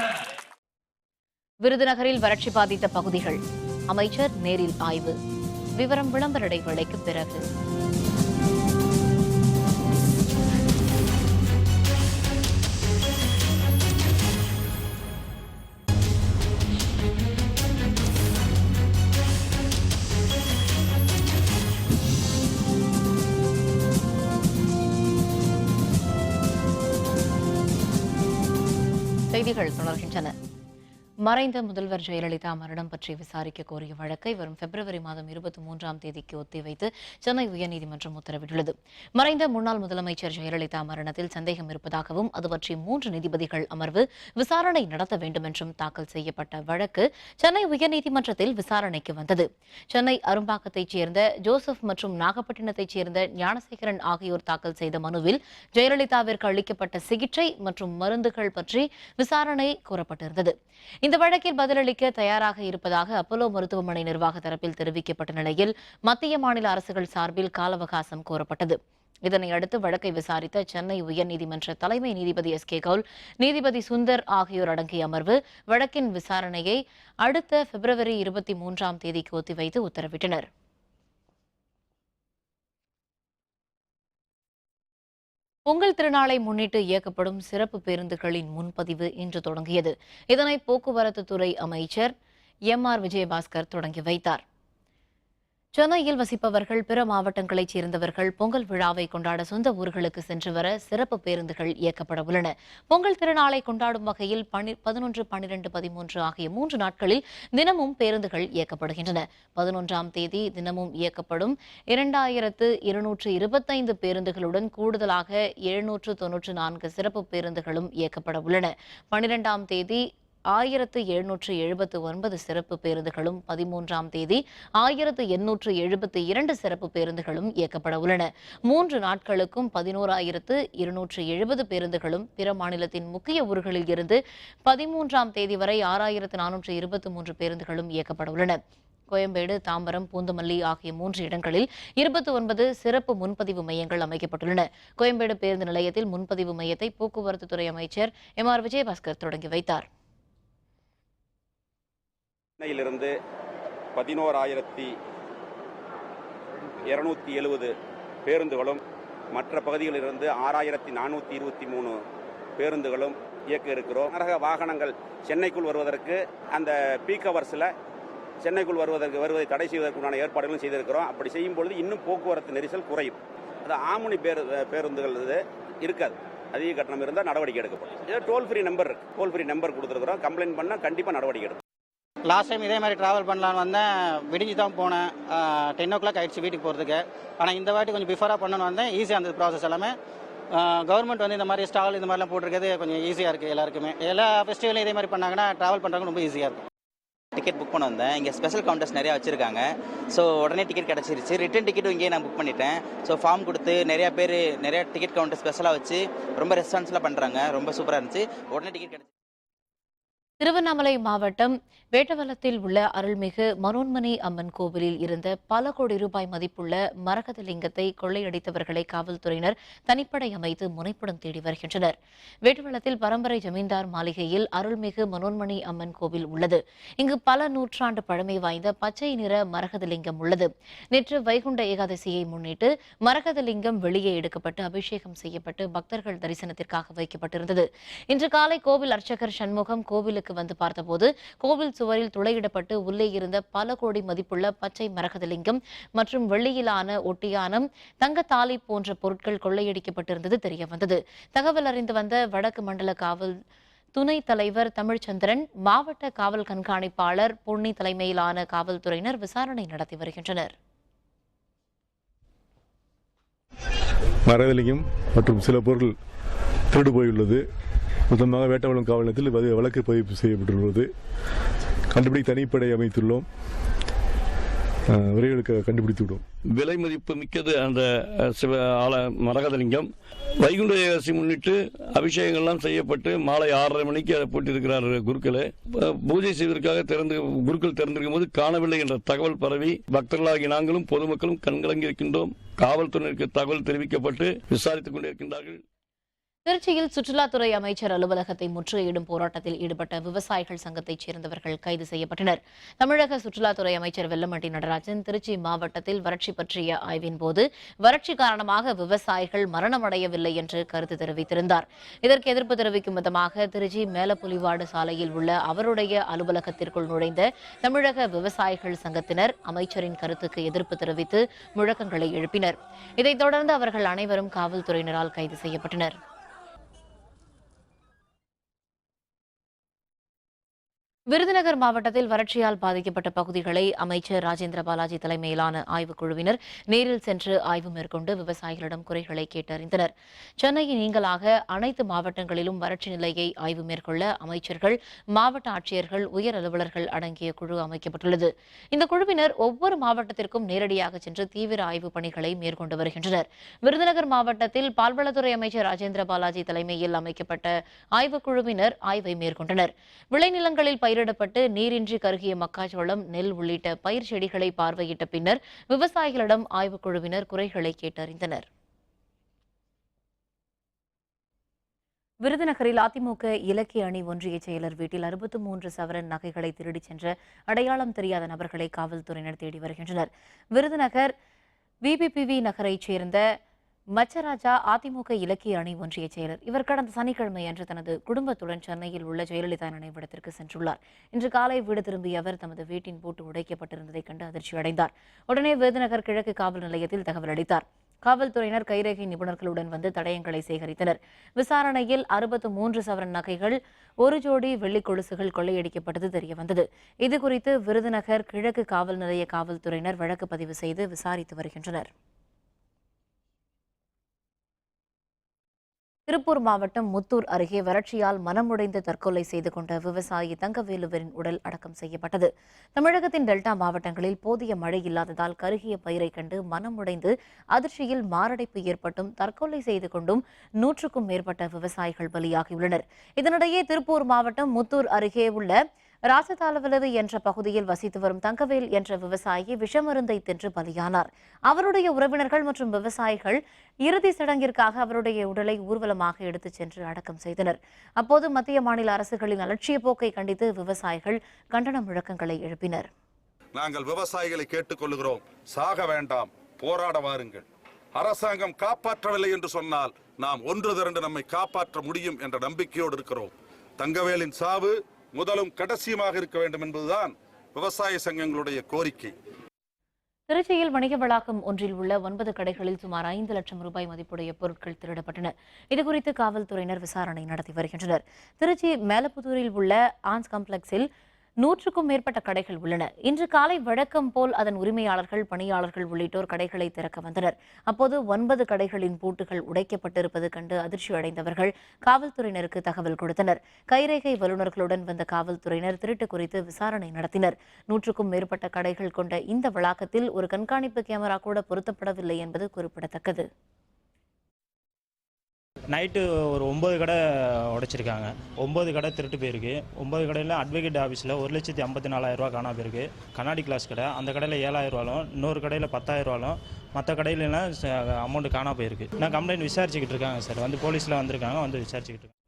விருதுநகரில் வறட்சி பாதித்த பகுதிகள் அமைச்சர் நேரில் ஆய்வு. விவரம் விளம்பர இடைவேளைக்கு பிறகு. செய்திகள் தொடர்கின்றன. மறைந்த முதல்வர் ஜெயலலிதா மரணம் பற்றி விசாரிக்க கோரிய வழக்கை வரும் பிப்ரவரி மாதம் 23ஆம் தேதிக்கு ஒத்திவைத்து சென்னை உயர்நீதிமன்றம் உத்தரவிட்டுள்ளது. மறைந்த முன்னாள் முதலமைச்சர் ஜெயலலிதா மரணத்தில் சந்தேகம் இருப்பதாகவும் அது பற்றி 3 நீதிபதிகள் அமர்வு விசாரணை நடத்த வேண்டும் என்றும் தாக்கல் செய்யப்பட்ட வழக்கு சென்னை உயர்நீதிமன்றத்தில் விசாரணைக்கு வந்தது. சென்னை அரும்பாக்கத்தைச் சேர்ந்த ஜோசப் மற்றும் நாகப்பட்டினத்தைச் சேர்ந்த ஞானசேகரன் ஆகியோர் தாக்கல் செய்த மனுவில் ஜெயலலிதாவிற்கு அளிக்கப்பட்ட சிகிச்சை மற்றும் மருந்துகள் பற்றி விசாரணை கோரப்பட்டிருந்தது. இந்த வழக்கில் பதிலளிக்க தயாராக இருப்பதாக அப்போலோ மருத்துவமனை நிர்வாக தரப்பில் தெரிவிக்கப்பட்ட நிலையில் மத்திய மாநில அரசுகள் சார்பில் கால அவகாசம் கோரப்பட்டது. இதனையடுத்து வழக்கை விசாரித்த சென்னை உயர்நீதிமன்ற தலைமை நீதிபதி எஸ்.கே. கவுல், நீதிபதி சுந்தர் ஆகியோர் அடங்கிய அமர்வு வழக்கின் விசாரணையை அடுத்த பிப்ரவரி 23ஆம் தேதிக்கு ஒத்திவைத்து உத்தரவிட்டனர். பொங்கல் திருநாளை முன்னிட்டு இயக்கப்படும் சிறப்பு பேருந்துகளின் முன்பதிவு இன்று தொடங்கியது. இதனை போக்குவரத்து துறை அமைச்சர் எம்.ஆர். விஜயபாஸ்கர் தொடங்கி வைத்தார். சென்னையில் வசிப்பவர்கள் பிற மாவட்டங்களைச் சேர்ந்தவர்கள் பொங்கல் விழாவை கொண்டாட சொந்த ஊர்களுக்கு சென்று வர சிறப்பு பேருந்துகள் இயக்கப்பட உள்ளன. பொங்கல் திருநாளை கொண்டாடும் வகையில் 11, 12, 13 ஆகிய 3 நாட்களில் தினமும் பேருந்துகள் இயக்கப்படுகின்றன. 11ஆம் தேதி தினமும் இயக்கப்படும் 2225 பேருந்துகளுடன் கூடுதலாக 794 சிறப்பு பேருந்துகளும் இயக்கப்பட உள்ளன. 12ஆம் தேதி 1779 சிறப்பு பேருந்துகளும் 13ஆம் தேதி 1872 சிறப்பு பேருந்துகளும் இயக்கப்பட உள்ளன. 3 நாட்களுக்கும் 11,270 பேருந்துகளும் பிற மாநிலத்தின் முக்கிய ஊர்களில் இருந்து 13ஆம் தேதி வரை 6,423 பேருந்துகளும் இயக்கப்பட உள்ளன. கோயம்பேடு, தாம்பரம், பூந்தமல்லி ஆகிய 3 இடங்களில் 29 சிறப்பு முன்பதிவு மையங்கள் அமைக்கப்பட்டுள்ளன. கோயம்பேடு பேருந்து நிலையத்தில் முன்பதிவு மையத்தை போக்குவரத்து துறை அமைச்சர் எம்.ஆர். விஜயபாஸ்கர் தொடங்கி வைத்தார். சென்னையிலிருந்து 11,270 பேருந்துகளும் மற்ற பகுதிகளிலிருந்து 6,423 பேருந்துகளும் இயக்க இருக்கிறோம். நகர வாகனங்கள் சென்னைக்குள் வருவதற்கு அந்த பீக் ஹவர்ஸில் சென்னைக்குள் வருவதை தடை செய்வதற்குண்டான ஏற்பாடுகளும் செய்திருக்கிறோம். அப்படி செய்யும் பொழுது இன்னும் போக்குவரத்து நெரிசல் குறையும். அது ஆம்னி பேருந்துகள் இருக்காது. அதிக கட்டணம் இருந்தால் நடவடிக்கை எடுக்கப்படும். டோல் ஃப்ரீ நம்பர் கொடுத்துருக்குறோம். கம்ப்ளைண்ட் பண்ணால் கண்டிப்பாக நடவடிக்கை எடுக்கும். லாஸ்ட் டைம் இதே மாதிரி ட்ராவல் பண்ணலான்னு வந்தேன். விடிஞ்சு தான் போனேன். 10 o'clock ஆகிடுச்சு வீட்டுக்கு போகிறதுக்கு. ஆனால் இந்த வாட்டி கொஞ்சம் பிஃபோராக பண்ணணும்னு வந்தேன். ஈஸியாக இருந்தது ப்ராசஸ் எல்லாமே. கவர்மெண்ட் வந்து இந்த மாதிரி ஸ்டால் இந்த மாதிரிலாம் போட்டிருக்கிறது கொஞ்சம் ஈஸியாக இருக்குது எல்லாருக்குமே. எல்லா ஃபெஸ்டிவலும் இதே மாதிரி பண்ணாங்கன்னா ட்ராவல் பண்ணுறவங்க ரொம்ப ஈஸியாக இருக்கும். டிக்கெட் புக் பண்ண வந்தேன். இங்கே ஸ்பெஷல் கவுண்டர்ஸ் நிறையா வச்சுருக்காங்க. ஸோ உடனே டிக்கெட் கிடச்சிருச்சு. ரிட்டன் டிக்கெட்டும் இங்கேயே நான் புக் பண்ணிட்டேன். ஸோ ஃபார்ம் கொடுத்து நிறையா டிக்கெட் கவுண்டர் ஸ்பெஷலாக வச்சு ரொம்ப ரெஸ்பான்ஸ்லாம் பண்ணுறாங்க. ரொம்ப சூப்பராக இருந்துச்சு. உடனே டிக்கெட் கிடச்சி. திருவண்ணாமலை மாவட்டம் வேட்டவலத்தில் உள்ள அருள்மிகு மனோன்மணி அம்மன் கோவிலில் இருந்த பல கோடி ரூபாய் மதிப்புள்ள மரகத லிங்கத்தை கொள்ளையடித்தவர்களை காவல்துறையினர் தனிப்படை அமைத்து முனைப்புடன் தேடி வருகின்றனர். வேட்டவலத்தில் பரம்பரை ஜமீன்தார் மாளிகையில் அருள்மிகு மனோன்மணி அம்மன் கோவில் உள்ளது. இங்கு பல நூற்றாண்டு பழமை வாய்ந்த பச்சை நிற மரகத லிங்கம் உள்ளது. நேற்று வைகுண்ட ஏகாதசியை முன்னிட்டு மரகத லிங்கம் வெளியே எடுக்கப்பட்டு அபிஷேகம் செய்யப்பட்டு பக்தர்கள் தரிசனத்திற்காக வைக்கப்பட்டிருந்தது. இன்று காலை கோவில் அர்ச்சகர் சண்முகம் கோவிலுக்கு வந்து பார்த்தபோது கோவில் சுவரில் துளையிடப்பட்டு உள்ளே இருந்த பல கோடி மதிப்புள்ள பச்சை மரகதலிங்கம் மற்றும் வெள்ளியிலான ஒட்டியானம், தங்கத்தாலி போன்ற பொருட்கள் கொள்ளையடிக்கப்பட்டிருந்தது தெரியவந்தது. தகவல் அறிந்து வந்த வடக்கு மண்டல காவல் துணைத் தலைவர் தமிழ்ச்சந்திரன், மாவட்ட காவல் கண்காணிப்பாளர் பொன்னி தலைமையிலான காவல்துறையினர் விசாரணை நடத்தி வருகின்றனர். மரகதலிங்கம் மற்றும் சில பொருள் திருடு போயுள்ளது. மொத்தமாக வேட்டவலம் காவல் நிலையத்தில் வழக்கு பதிவு செய்யப்பட்டுள்ளது. கண்டுபிடிக்க தனிப்படை அமைத்துள்ளோம். விரைவில் கண்டுபிடித்துவிடும். விலை மதிப்பு மிக்கது அந்த மரகதலிங்கம். வைகுண்ட ஏகாதசி முன்னிட்டு அபிஷேகங்கள்லாம் செய்யப்பட்டு மாலை 6:30 மணிக்கு அதை போட்டிருக்கிறார் குருக்கள். பூஜை செய்வதற்காக குருக்கள் திறந்திருக்கும் போது காணவில்லை என்ற தகவல் பரவி பக்தர்களாகி நாங்களும் பொதுமக்களும் கண்கலங்கி இருக்கின்றோம். காவல்துறையினருக்கு தகவல் தெரிவிக்கப்பட்டு விசாரித்துக் கொண்டிருக்கின்றார்கள். திருச்சியில் சுற்றுலாத்துறை அமைச்சர் அலுவலகத்தை முற்றுகையிடும் போராட்டத்தில் ஈடுபட்ட விவசாயிகள் சங்கத்தைச் சேர்ந்தவர்கள் கைது செய்யப்பட்டனர். தமிழக சுற்றுலாத்துறை அமைச்சர் வெல்லமண்டி நடராஜன் திருச்சி மாவட்டத்தில் வறட்சி பற்றிய ஆய்வின் போது வறட்சி காரணமாக விவசாயிகள் மரணமடையவில்லை என்று கருத்து தெரிவித்திருந்தார். இதற்கு எதிர்ப்பு தெரிவிக்கும் விதமாக திருச்சி மேலப்புலிவாடு சாலையில் உள்ள அவருடைய அலுவலகத்திற்குள் நுழைந்த தமிழக விவசாயிகள் சங்கத்தினர் அமைச்சரின் கருத்துக்கு எதிர்ப்பு தெரிவித்து முழக்கங்களை எழுப்பினர். இதைத் தொடர்ந்து அவர்கள் அனைவரும் காவல்துறையினரால் கைது செய்யப்பட்டனர். விருதுநகர் மாவட்டத்தில் வறட்சியால் பாதிக்கப்பட்ட பகுதிகளை அமைச்சர் ராஜேந்திர பாலாஜி தலைமையிலான ஆய்வுக்குழுவினர் நேரில் சென்று ஆய்வு மேற்கொண்டு விவசாயிகளிடம் குறைகளை கேட்டறிந்தனர். சென்னையை நீங்கலாக அனைத்து மாவட்டங்களிலும் வறட்சி நிலையை ஆய்வு மேற்கொள்ள அமைச்சர்கள், மாவட்ட ஆட்சியர்கள், உயர் அலுவலர்கள் அடங்கிய குழு அமைக்கப்பட்டுள்ளது. இந்த குழுவினர் ஒவ்வொரு மாவட்டத்திற்கும் நேரடியாக சென்று தீவிர ஆய்வுப் பணிகளை மேற்கொண்டு வருகின்றனர். விருதுநகர் மாவட்டத்தில் பால்வளத்துறை அமைச்சர் ராஜேந்திர பாலாஜி தலைமையில் அமைக்கப்பட்ட ஆய்வுக்குழுவினர் ஆய்வை மேற்கொண்டனர். விளைநிலங்களில் பயிரிடப்பட்டு நீரின்றி கருகிய மக்காச்சோளம், நெல் உள்ளிட்ட பயிர் செடிகளை பார்வையிட்ட பின்னர் விவசாயிகளிடம் ஆய்வுக்குழுவினர் குறைகளை கேட்டறிந்தனர். விருதுநகரில் அதிமுக இலக்கிய அணி ஒன்றிய செயலர் வீட்டில் 63 சவரன் நகைகளை திருடிச் சென்ற அடையாளம் தெரியாத நபர்களை காவல்துறையினர் தேடி வருகின்றனர். விருதுநகர் விபிபிவி நகரைச் சேர்ந்த மச்சராஜா அதிமுக இலக்கிய அணி ஒன்றிய செயலர். இவர் கடந்த சனிக்கிழமை அன்று தனது குடும்பத்துடன் சென்னையில் உள்ள ஜெயலலிதா நினைவிடத்திற்கு சென்றுள்ளார். இன்று காலை வீடு திரும்பிய அவர் தமது வீட்டின் பூட்டு உடைக்கப்பட்டிருந்ததைக் கண்டு அதிர்ச்சியடைந்தார். உடனே விருதுநகர் கிழக்கு காவல் நிலையத்தில் தகவல் அளித்தார். காவல்துறையினர் கைரேகை நிபுணர்களுடன் வந்து தடயங்களை சேகரித்தனர். விசாரணையில் 63 சவரன் நகைகள், 1 ஜோடி வெள்ளிக் கொலுசுகள் கொள்ளையடிக்கப்பட்டது தெரியவந்தது. இதுகுறித்து விருதுநகர் கிழக்கு காவல் நிலைய காவல்துறையினர் வழக்கு பதிவு செய்து விசாரித்து வருகின்றனர். திருப்பூர் மாவட்டம் முத்தூர் அருகே வறட்சியால் மனமுடைந்து தற்கொலை செய்து கொண்ட விவசாயி தங்கவேலுவின் உடல் அடக்கம் செய்யப்பட்டது. தமிழகத்தின் டெல்டா மாவட்டங்களில் போதிய மழை இல்லாததால் கருகிய பயிரை கண்டு மனமுடைந்து அதிர்ச்சியில் மாரடைப்பு ஏற்பட்டும் தற்கொலை செய்து கொண்டும் 100க்கும் மேற்பட்ட விவசாயிகள் பலியாகியுள்ளனர். இதனிடையே திருப்பூர் மாவட்டம் முத்தூர் அருகே உள்ள ராசதாளவலவு என்ற பகுதியில் வசித்து வரும் தங்கவேல் என்ற விவசாயி விஷமருந்தை தின்று பலியானார். அவருடைய உறவினர்கள் மற்றும் விவசாயிகள் இறுதி சடங்கிற்காக அவருடைய உடலை ஊர்வலமாக எடுத்துச் சென்று அடக்கம் செய்தனர். அப்போது மத்திய மாநில அரசுகளின் அலட்சிய போக்கை கண்டித்து விவசாயிகள் கண்டன முழக்கங்களை எழுப்பினர். நாங்கள் விவசாயிகளை கேட்டுக்கொள்கிறோம், சாக வேண்டாம், போராட வாருங்கள். அரசாங்கம் காப்பாற்றவில்லை என்று சொன்னால் நாம் ஒன்று திரண்டு நம்மை காப்பாற்ற முடியும் என்ற நம்பிக்கையோடு இருக்கிறோம். தங்கவேலின் சாவு முதலும் கடைசியுமாக இருக்க வேண்டும் என்பதுதான் விவசாய சங்கங்களுடைய கோரிக்கை. திருச்சியில் வணிக வளாகம் ஒன்றில் உள்ள 9 கடைகளில் சுமார் 5 லட்சம் ரூபாய் மதிப்புடைய பொருட்கள் திருடப்பட்டன. இதுகுறித்து காவல்துறையினர் விசாரணை நடத்தி வருகின்றனர். திருச்சி மேலப்புதூரில் உள்ள ஆன்ஸ் காம்ப்ளெக்ஸில் 100க்கும் மேற்பட்ட கடைகள் உள்ளன. இன்று காலை வழக்கம் போல் அதன் உரிமையாளர்கள், பணியாளர்கள் உள்ளிட்டோர் கடைகளை திறக்க வந்தனர். அப்போது 9 கடைகளின் பூட்டுகள் உடைக்கப்பட்டிருப்பது கண்டு அதிர்ச்சி அடைந்தவர்கள் காவல்துறையினருக்கு தகவல் கொடுத்தனர். கைரேகை வல்லுநர்களுடன் வந்த காவல்துறையினர் திருட்டு குறித்து விசாரணை நடத்தினர். 100க்கும் மேற்பட்ட கடைகள் கொண்ட இந்த வளாகத்தில் ஒரு கண்காணிப்பு கேமரா கூட பொருத்தப்படவில்லை என்பது குறிப்பிடத்தக்கது. நைட்டு ஒரு 9 கடை உடைச்சிருக்காங்க. 9 கடை திருட்டு போயிருக்கு. 9 கடையில் அட்வொகேட் ஆஃபீஸில் 1,54,000 ரூபா காணா போயிருக்கு. கண்ணாடி கிளாஸ் கடை, அந்த கடையில் 7,000 ரூபாலும், இன்னொரு கடையில் 10,000 ரூபாலும், மற்ற கடையிலலாம் அமௌண்ட் காணா போயிருக்கு. நான் கம்ப்ளைண்ட் விசாரிச்சுக்கிட்டு இருக்காங்க சார். வந்து போலீஸில் வந்திருக்காங்க, வந்து விசாரிச்சுக்கிட்டு இருக்காங்க.